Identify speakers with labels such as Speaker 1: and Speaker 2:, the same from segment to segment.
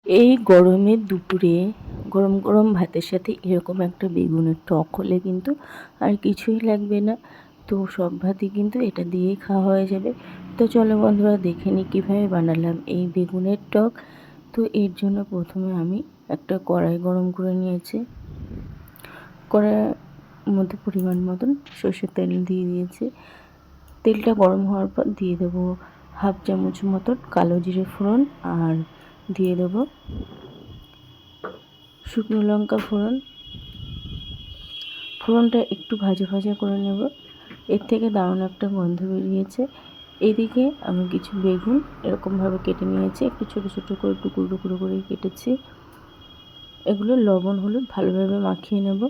Speaker 1: এই গরমের দুপুরে গরম গরম ভাতের সাথে এরকম একটা বেগুনের টক হলে কিন্তু আর কিছুই লাগবে না। তো সব ভাতই কিন্তু এটা দিয়েই খাওয়া হয়ে যাবে। তো চলো বন্ধুরা, দেখে নিই কীভাবে বানালাম এই বেগুনের টক। তো এর জন্য প্রথমে আমি একটা কড়াই গরম করে নিয়েছি। কড়াইয়ের মধ্যে পরিমাণ মতন সর্ষের তেল দিয়ে দিয়েছি। তেলটা গরম হওয়ার পর দিয়ে দেবো হাফ চামচ মতন কালো জিরে ফোড়ন, আর দিয়ে দেবো শুকনো লঙ্কা ফোড়ন। ফোড়নটা একটু ভাজা ভাজা করে নেব। এর থেকে দারুণ একটা গন্ধ বেরিয়েছে। এদিকে আমি কিছু বেগুন এরকমভাবে কেটে নিয়েছি, একটু ছোটো ছোটো করে টুকরো টুকরো করে কেটেছি। এগুলো লবণ হলুদ ভালোভাবে মাখিয়ে নেব।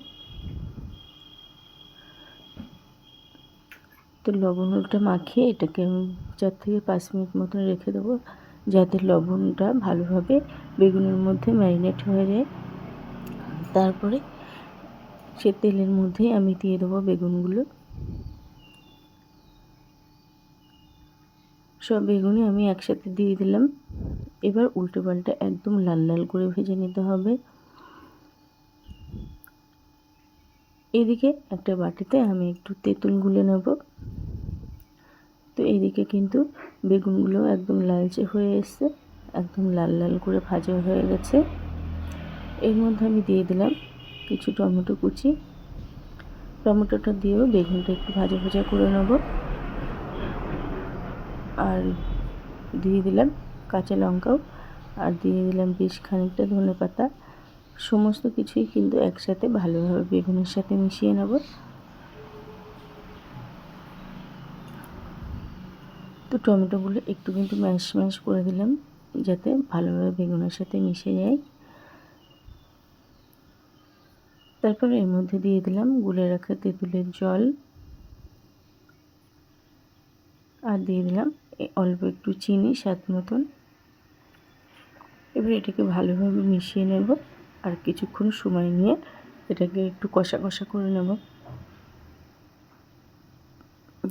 Speaker 1: তো লবণ হলুদটা মাখিয়ে এটাকে আমি 4 থেকে 5 মিনিট মতন রেখে দেবো, যাতে লবণটা ভালোভাবে বেগুনের মধ্যে ম্যারিনেট হয়ে যায়। তারপরে সে তেলের মধ্যেই আমি দিয়ে দেবো বেগুনগুলো। সব বেগুনই আমি একসাথে দিয়ে দিলাম। এবার উল্টো পাল্টা একদম লাল লাল করে ভেজে নিতে হবে। এদিকে একটা বাটিতে আমি একটু তেঁতুল গুলে নেব। তো এদিকে কিন্তু বেগুনগুলো একদম লালচে হয়ে এসছে, একদম লাল লাল করে ভাজা হয়ে গেছে। এর মধ্যে আমি দিয়ে দিলাম কিছু টমেটো কুচি। টমেটোটা দিয়েও বেগুনটা একটু ভাজা ভাজা করে নেব। আর দিয়ে দিলাম কাঁচা লঙ্কাও, আর দিয়ে দিলাম বেশ খানিকটা ধনেপাতা। সমস্ত কিছুই কিন্তু একসাথে ভালোভাবে বেগুনের সাথে মিশিয়ে নেব। তো টমেটোগুলো একটু কিন্তু ম্যাশ ম্যাশ করে দিলাম, যাতে ভালোভাবে বেগুনের সাথে মিশে যায়। তারপর এর মধ্যে দিয়ে দিলাম গুলে রাখা তেঁতুলের জল, আর দিয়ে দিলাম অল্প একটু চিনি স্বাদ মতন। এবার এটাকে ভালোভাবে মিশিয়ে নেব, আর কিছুক্ষণ সময় নিয়ে এটাকে একটু কষা কষা করে নেব।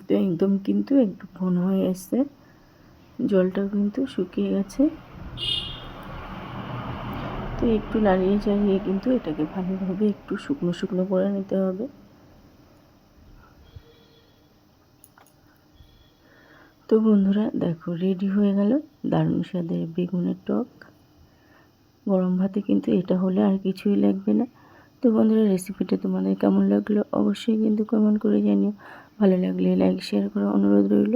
Speaker 1: তো একদম কিন্তু একটু ঘন হয়ে আসছে, জলটাও কিন্তু শুকিয়ে গেছে। তো একটু নাড়িয়ে চাড়িয়ে কিন্তু এটাকে ভালোভাবে একটু শুকনো শুকনো করে নিতে হবে। তো বন্ধুরা দেখো, রেডি হয়ে গেল দারুণ স্বাদের বেগুনের টক। গরম ভাতে কিন্তু এটা হলে আর কিছুই লাগবে না। তো বন্ধুরা, রেসিপিটা তোমাদের কেমন লাগলো অবশ্যই কিন্তু কমেন্ট করে জানিও। ভালো লাগলে লাইক শেয়ার করার অনুরোধ রইল।